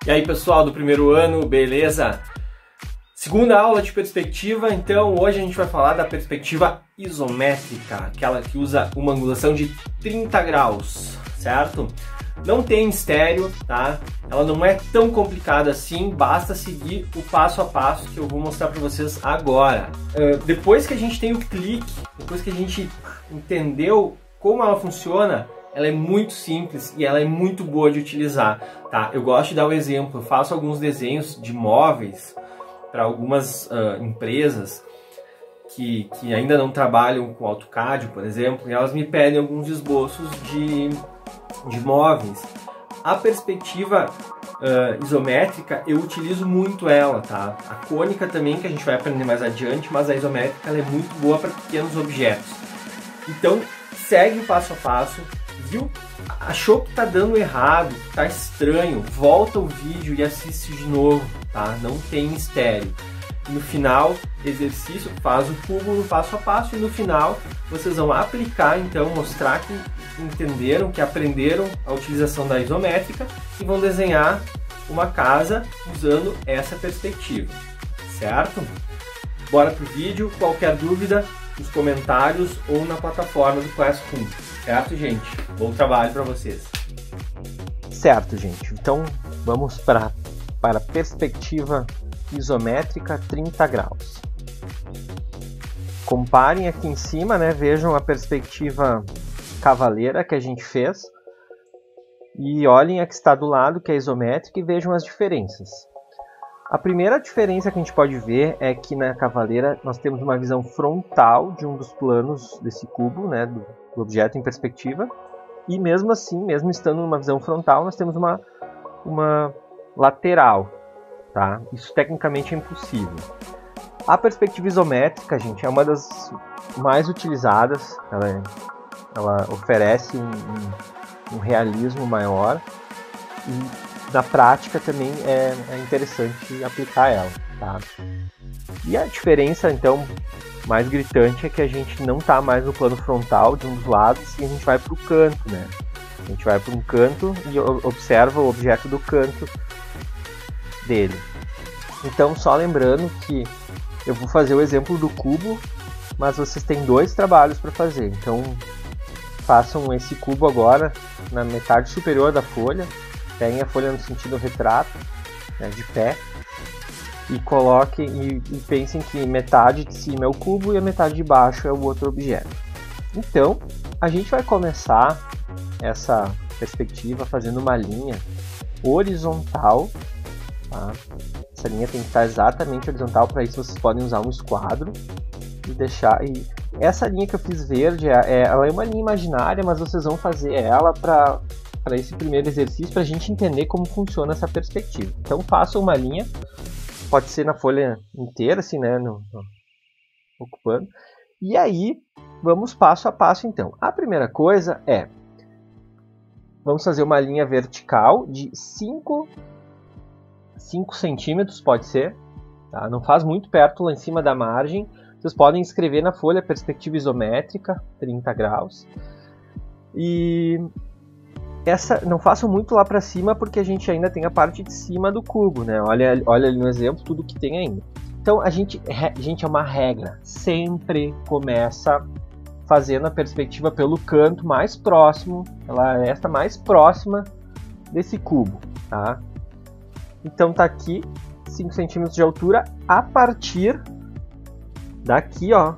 E aí, pessoal do primeiro ano, beleza? Segunda aula de perspectiva, então hoje a gente vai falar da perspectiva isométrica, aquela que usa uma angulação de 30 graus, certo? Não tem mistério, tá? Ela não é tão complicada assim, basta seguir o passo a passo que eu vou mostrar para vocês agora. Depois que a gente tem o clique, depois que a gente entendeu como ela funciona, ela é muito simples e ela é muito boa de utilizar, tá? Eu gosto de dar um exemplo, eu faço alguns desenhos de móveis para algumas empresas que ainda não trabalham com AutoCAD, por exemplo, e elas me pedem alguns esboços de móveis. A perspectiva isométrica, eu utilizo muito ela, tá? A cônica também, que a gente vai aprender mais adiante, mas a isométrica ela é muito boa para pequenos objetos. Então, segue o passo a passo. Viu? Achou que tá dando errado, tá estranho, volta o vídeo e assiste de novo, tá? Não tem mistério. E no final, exercício, faz o cubo no passo a passo e no final vocês vão aplicar, então, mostrar que entenderam, que aprenderam a utilização da isométrica e vão desenhar uma casa usando essa perspectiva, certo? Bora pro vídeo, qualquer dúvida nos comentários ou na plataforma do Classroom. Certo, gente? Bom trabalho para vocês. Certo, gente. Então, vamos para a perspectiva isométrica 30 graus. Comparem aqui em cima, né? Vejam a perspectiva cavaleira que a gente fez. E olhem a que está do lado, que é isométrica, e vejam as diferenças. A primeira diferença que a gente pode ver é que na cavaleira nós temos uma visão frontal de um dos planos desse cubo, né, do objeto em perspectiva, e mesmo assim, mesmo estando numa visão frontal, nós temos uma lateral, tá? Isso tecnicamente é impossível. A perspectiva isométrica, gente, é uma das mais utilizadas, ela oferece um realismo maior e na prática também é interessante aplicar ela, tá? E a diferença, então, mais gritante é que a gente não está mais no plano frontal de um dos lados e a gente vai para o canto, né? A gente vai para um canto e observa o objeto do canto dele. Então, só lembrando que eu vou fazer o exemplo do cubo, mas vocês têm dois trabalhos para fazer. Então, façam esse cubo agora na metade superior da folha. Peguem a folha no sentido retrato, né, de pé, e coloquem e pensem que metade de cima é o cubo e a metade de baixo é o outro objeto. Então, a gente vai começar essa perspectiva fazendo uma linha horizontal, tá? Essa linha tem que estar exatamente horizontal, para isso vocês podem usar um esquadro e deixar... essa linha que eu fiz verde, ela é uma linha imaginária, mas vocês vão fazer ela para esse primeiro exercício, para a gente entender como funciona essa perspectiva. Então façam uma linha, pode ser na folha inteira, assim, né, ocupando. E aí, vamos passo a passo então. A primeira coisa é, vamos fazer uma linha vertical de 5 centímetros, pode ser, tá? Não faz muito perto lá em cima da margem. Vocês podem escrever na folha perspectiva isométrica, 30 graus. E essa não façam muito lá para cima, porque a gente ainda tem a parte de cima do cubo, né? Olha ali no exemplo tudo que tem ainda. Então a gente é uma regra, sempre começa fazendo a perspectiva pelo canto mais próximo, ela é esta mais próxima desse cubo, tá? Então tá aqui 5 centímetros de altura. A partir daqui, ó,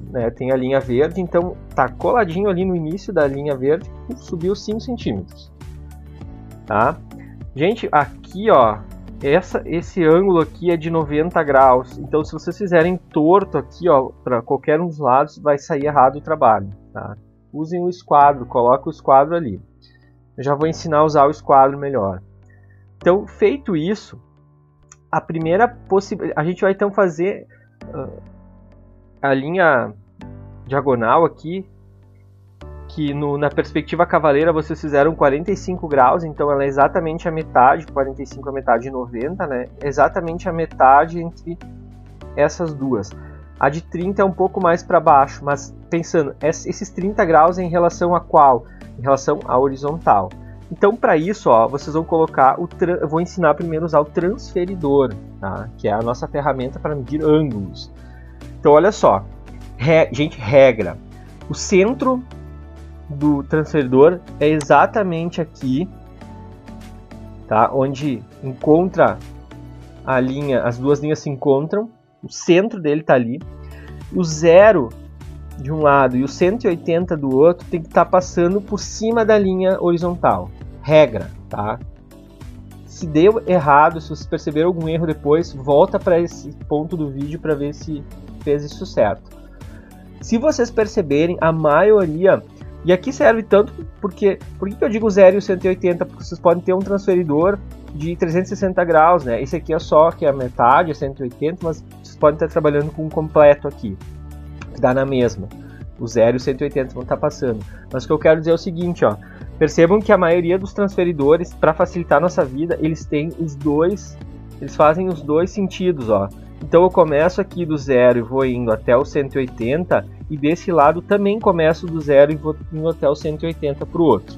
né, tem a linha verde, então tá coladinho ali no início da linha verde e subiu 5 centímetros, tá? Gente, aqui, ó, esse ângulo aqui é de 90 graus, então se vocês fizerem torto aqui, ó, para qualquer um dos lados, vai sair errado o trabalho, tá? Usem o esquadro, coloquem o esquadro ali. Eu já vou ensinar a usar o esquadro melhor. Então, feito isso, a primeira possibilidade, a gente vai então fazer a linha diagonal aqui, que na perspectiva cavaleira vocês fizeram 45 graus, então ela é exatamente a metade, 45 é a metade de 90, né? Exatamente a metade entre essas duas. A de 30 é um pouco mais para baixo, mas pensando, esses 30 graus é em relação a qual? Em relação à horizontal. Então, para isso, ó, vocês vão colocar eu vou ensinar primeiro a usar o transferidor, tá? Que é a nossa ferramenta para medir ângulos. Então, olha só, gente, regra. O centro do transferidor é exatamente aqui, tá? Onde encontra a linha, as duas linhas se encontram, o centro dele está ali. O 0 de um lado e o 180 do outro tem que estar passando por cima da linha horizontal. Regra, tá? Se deu errado, se vocês perceberam algum erro depois, volta para esse ponto do vídeo para ver se fez isso certo. Se vocês perceberem, a maioria, e aqui serve tanto porque, por que eu digo 0 e o 180? Porque vocês podem ter um transferidor de 360 graus, né? Esse aqui é só que é a metade, é 180, mas vocês podem estar trabalhando com um completo aqui, que dá na mesma. O 0 e o 180 vão estar passando. Mas o que eu quero dizer é o seguinte, ó. Percebam que a maioria dos transferidores, para facilitar a nossa vida, eles fazem os dois sentidos, ó. Então eu começo aqui do 0 e vou indo até o 180, e desse lado também começo do 0 e vou indo até o 180 para o outro.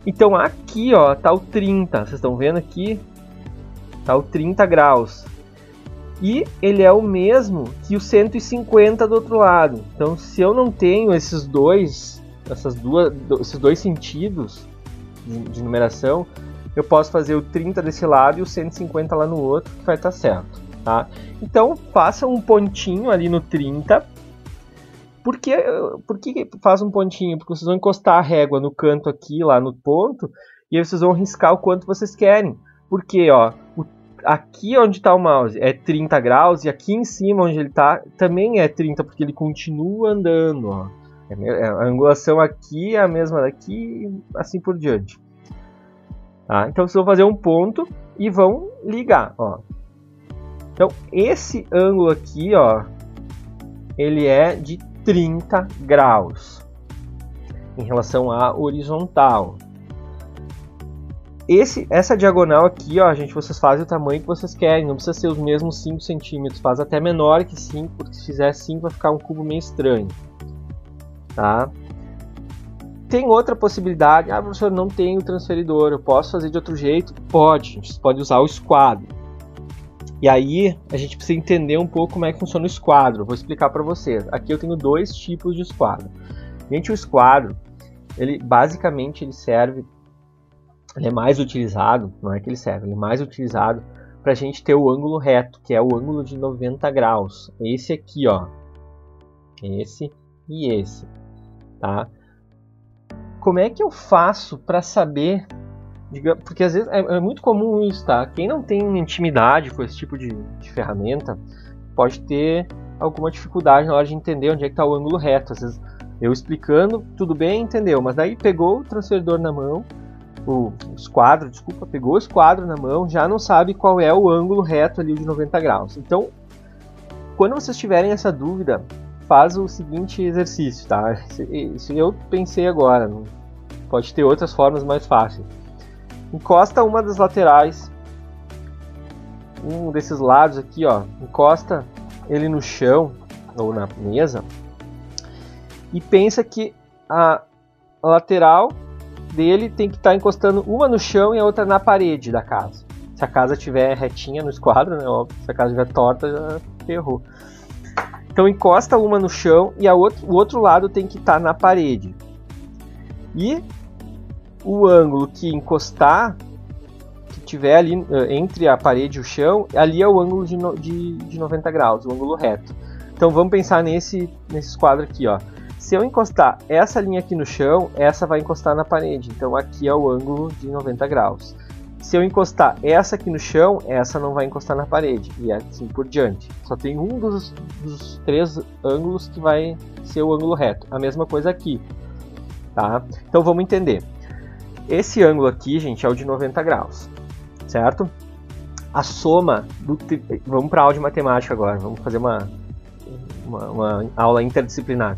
Então aqui, ó, tá o 30, vocês estão vendo aqui? Tá o 30 graus. E ele é o mesmo que o 150 do outro lado. Então, se eu não tenho esses dois sentidos de numeração, eu posso fazer o 30 desse lado e o 150 lá no outro, que vai estar certo, tá? Então, faça um pontinho ali no 30. Por que faz um pontinho? Porque vocês vão encostar a régua no canto aqui, lá no ponto, e aí vocês vão riscar o quanto vocês querem. Porque, ó, aqui onde está o mouse é 30 graus e aqui em cima onde ele está também é 30, porque ele continua andando, ó. A angulação aqui é a mesma daqui e assim por diante. Tá? Então vocês vão fazer um ponto e vão ligar, ó. Então esse ângulo aqui, ó, ele é de 30 graus em relação à horizontal. Essa diagonal aqui, ó, gente, vocês fazem o tamanho que vocês querem, não precisa ser os mesmos 5 centímetros, faz até menor que 5, porque se fizer 5 vai ficar um cubo meio estranho, tá? Tem outra possibilidade, professor, não tem o transferidor, eu posso fazer de outro jeito? Pode, gente, você pode usar o esquadro. E aí, a gente precisa entender um pouco como é que funciona o esquadro, eu vou explicar para vocês. Aqui eu tenho dois tipos de esquadro. Gente, o esquadro, basicamente ele serve... Ele é mais utilizado, não é que ele serve, ele é mais utilizado para a gente ter o ângulo reto, que é o ângulo de 90 graus. Esse aqui, ó. Esse e esse, tá? Como é que eu faço para saber, porque às vezes é muito comum isso, tá? Quem não tem intimidade com esse tipo de ferramenta pode ter alguma dificuldade na hora de entender onde é que está o ângulo reto. Às vezes eu explicando, tudo bem, entendeu, mas daí pegou o transferidor na mão, pegou o esquadro na mão, já não sabe qual é o ângulo reto ali de 90 graus. Então, quando vocês tiverem essa dúvida, faz o seguinte exercício, tá? Isso eu pensei agora, pode ter outras formas mais fáceis. Encosta uma das laterais, um desses lados aqui, ó, encosta ele no chão ou na mesa e pensa que a lateral dele tem que estar encostando uma no chão e a outra na parede da casa. Se a casa estiver retinha no esquadro, né, óbvio, se a casa estiver torta, já ferrou. Então encosta uma no chão e o outro lado tem que estar na parede. E o ângulo que encostar, que tiver ali entre a parede e o chão, ali é o ângulo de 90 graus, o ângulo reto. Então vamos pensar nesse esquadro aqui, ó. Se eu encostar essa linha aqui no chão, essa vai encostar na parede. Então aqui é o ângulo de 90 graus. Se eu encostar essa aqui no chão, essa não vai encostar na parede. E assim por diante. Só tem um dos três ângulos que vai ser o ângulo reto. A mesma coisa aqui. Tá? Então vamos entender. Esse ângulo aqui, gente, é o de 90 graus. Certo? A soma Vamos para a aula de matemática agora. Vamos fazer uma aula interdisciplinar.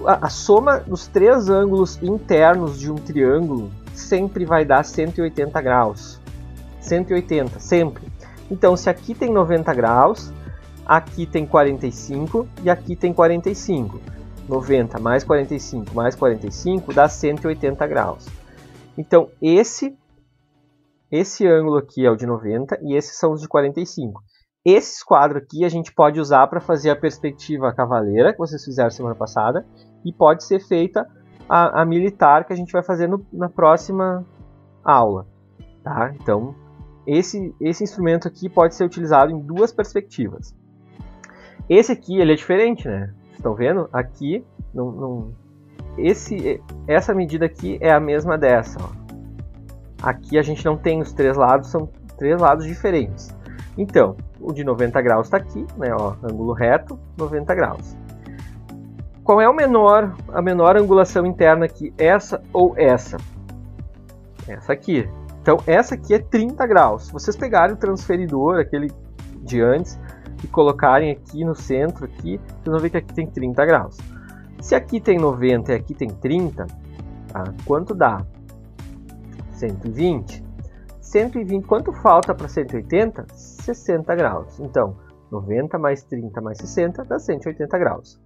A soma dos três ângulos internos de um triângulo sempre vai dar 180 graus. 180, sempre. Então, se aqui tem 90 graus, aqui tem 45 e aqui tem 45. 90 mais 45 mais 45 dá 180 graus. Então, esse ângulo aqui é o de 90 e esses são os de 45. Esse quadro aqui a gente pode usar para fazer a perspectiva cavaleira, que vocês fizeram semana passada, e pode ser feita a militar, que a gente vai fazer na próxima aula. Tá? Então, esse instrumento aqui pode ser utilizado em duas perspectivas. Esse aqui ele é diferente, né? Vocês estão vendo? Aqui, essa medida aqui é a mesma dessa. Ó. Aqui a gente não tem os três lados, são três lados diferentes. Então, o de 90 graus está aqui, né? Ó, ângulo reto, 90 graus. Qual é a menor angulação interna aqui? Essa ou essa? Essa aqui. Então, essa aqui é 30 graus. Se vocês pegarem o transferidor, aquele de antes, e colocarem aqui no centro, aqui, vocês vão ver que aqui tem 30 graus. Se aqui tem 90 e aqui tem 30, tá? Quanto dá? 120. 120, quanto falta para 180? 60 graus. Então, 90 mais 30 mais 60 dá 180 graus.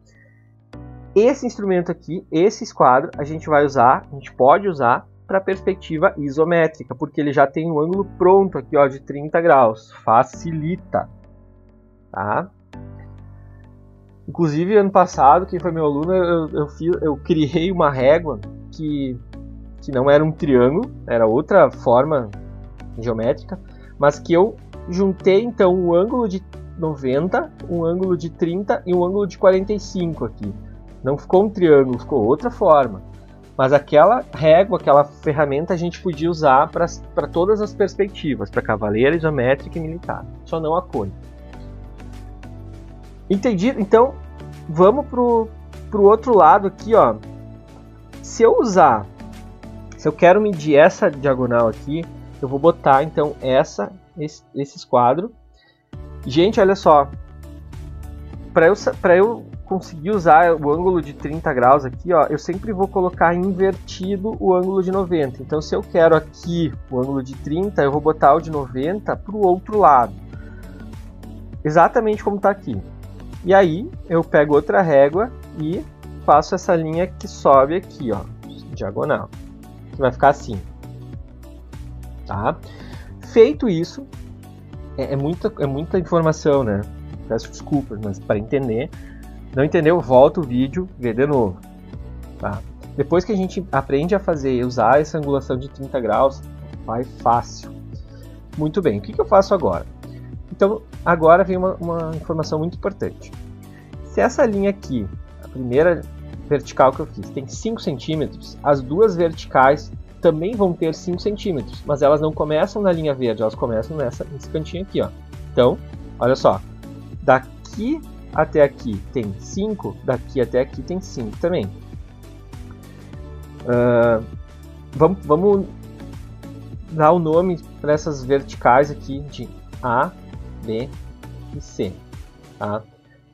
Esse instrumento aqui, esse esquadro, a gente pode usar para perspectiva isométrica, porque ele já tem um ângulo pronto aqui, ó, de 30 graus. Facilita. Tá? Inclusive, ano passado, quem foi meu aluno, eu criei uma régua que não era um triângulo, era outra forma geométrica, mas que eu juntei então um ângulo de 90, um ângulo de 30 e um ângulo de 45 aqui. Não ficou um triângulo, ficou outra forma. Mas aquela régua, aquela ferramenta a gente podia usar para todas as perspectivas, para cavaleira, isométrica e militar, só não a cone. Entendido? Então, vamos pro outro lado aqui, ó. Se eu quero medir essa diagonal aqui, eu vou botar então esse esquadro. Gente, olha só. Para eu conseguir usar o ângulo de 30 graus aqui, ó, eu sempre vou colocar invertido o ângulo de 90. Então, se eu quero aqui o ângulo de 30, eu vou botar o de 90 para o outro lado. Exatamente como está aqui. E aí, eu pego outra régua e faço essa linha que sobe aqui, ó, diagonal. Que vai ficar assim. Tá? Feito isso, é muita informação, né? Peço desculpas, mas para entender, não entendeu, volta o vídeo, vê de novo. Tá? Depois que a gente aprende a usar essa angulação de 30 graus, vai fácil. Muito bem, o que eu faço agora? Então, agora vem uma informação muito importante. Se essa linha aqui, a primeira vertical que eu fiz, tem 5 centímetros, as duas verticais também vão ter 5 centímetros, mas elas não começam na linha verde, elas começam nesse cantinho aqui, ó. Então, olha só, daqui até aqui tem 5, daqui até aqui tem 5 também. Vamos dar o nome para essas verticais aqui de A, B e C. Tá?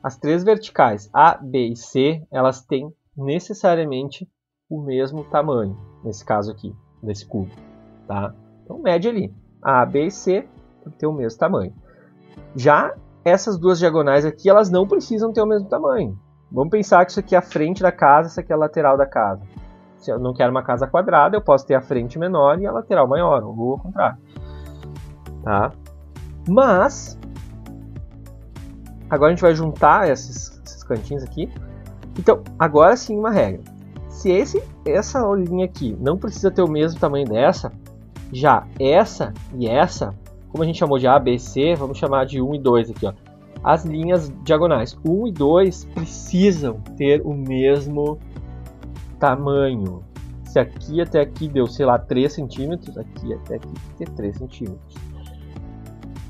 As três verticais A, B e C, elas têm necessariamente o mesmo tamanho, nesse caso aqui, desse cubo. Tá? Então mede ali, A, B e C tem que ter o mesmo tamanho. Já essas duas diagonais aqui, elas não precisam ter o mesmo tamanho. Vamos pensar que isso aqui é a frente da casa, isso aqui é a lateral da casa. Se eu não quero uma casa quadrada, eu posso ter a frente menor e a lateral maior, ou ao contrário. Tá? Mas, agora a gente vai juntar esses cantinhos aqui. Então, agora sim uma regra. Se essa linha aqui não precisa ter o mesmo tamanho dessa, já essa e essa, como a gente chamou de A, B, C, vamos chamar de 1 e 2 aqui, ó. As linhas diagonais 1 e 2 precisam ter o mesmo tamanho. Se aqui até aqui deu, sei lá, 3 centímetros, aqui até aqui tem que ter 3 centímetros.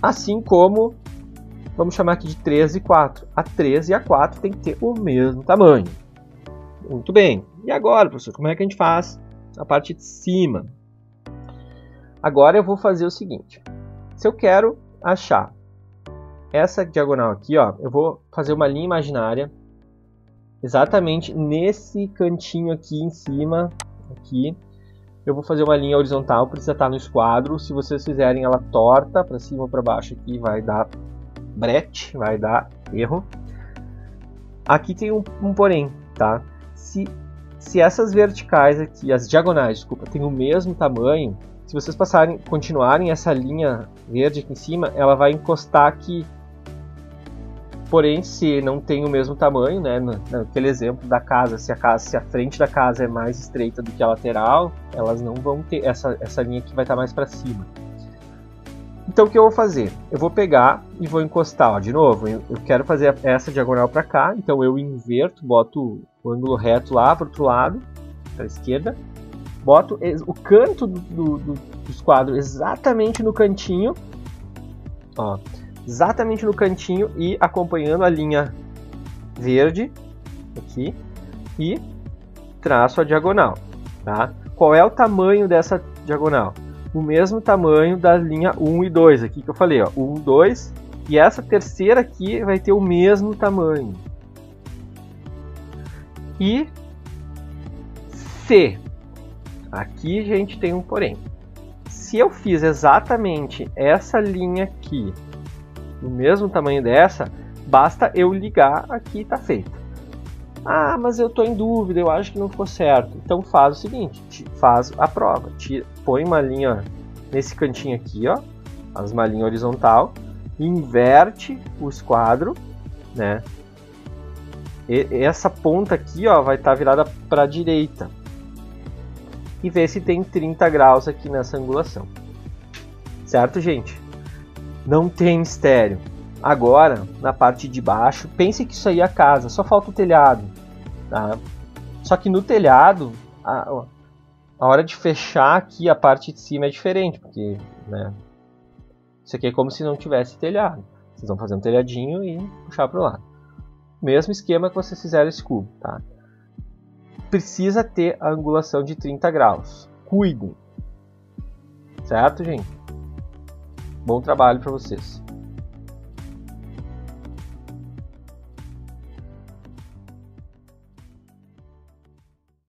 Assim como, vamos chamar aqui de 3 e 4. A 3 e a 4 tem que ter o mesmo tamanho. Muito bem. E agora, professor, como é que a gente faz a parte de cima? Agora eu vou fazer o seguinte. Se eu quero achar essa diagonal aqui, ó, eu vou fazer uma linha imaginária exatamente nesse cantinho aqui em cima. Aqui, eu vou fazer uma linha horizontal, precisa estar no esquadro. Se vocês fizerem ela torta, para cima ou para baixo aqui, vai dar brete, vai dar erro. Aqui tem um porém, tá? Se Se essas verticais aqui, as diagonais, desculpa, têm o mesmo tamanho, se vocês continuarem essa linha verde aqui em cima, ela vai encostar aqui. Porém, se não tem o mesmo tamanho, né, naquele exemplo da casa, se a frente da casa é mais estreita do que a lateral, elas não vão ter, essa linha aqui vai estar mais para cima. Então o que eu vou fazer? Eu vou pegar e vou encostar, ó, de novo, eu quero fazer essa diagonal para cá, então eu inverto, boto o ângulo reto lá para o outro lado, para a esquerda, boto o canto dos quadros exatamente no cantinho, ó, exatamente no cantinho e acompanhando a linha verde aqui e traço a diagonal, tá? Qual é o tamanho dessa diagonal? O mesmo tamanho da linha 1 e 2 aqui que eu falei, ó, 1, 2, e essa terceira aqui vai ter o mesmo tamanho. E se aqui, gente, tem um porém. Se eu fiz exatamente essa linha aqui no mesmo tamanho dessa, basta eu ligar aqui e tá feito. Ah, mas eu tô em dúvida, eu acho que não ficou certo. Então faz o seguinte, faz a prova. Põe uma linha nesse cantinho aqui, ó, faz uma linha horizontal, inverte o esquadro, né? E essa ponta aqui, ó, vai estar virada para a direita. E vê se tem 30 graus aqui nessa angulação. Certo, gente? Não tem mistério. Agora, na parte de baixo, pense que isso aí é a casa, só falta o telhado. Tá? Só que no telhado, a hora de fechar aqui a parte de cima é diferente, porque, né, isso aqui é como se não tivesse telhado. Vocês vão fazer um telhadinho e puxar para o lado. Mesmo esquema que vocês fizeram esse cubo. Tá? Precisa ter a angulação de 30 graus. Cuidem. Certo, gente? Bom trabalho para vocês.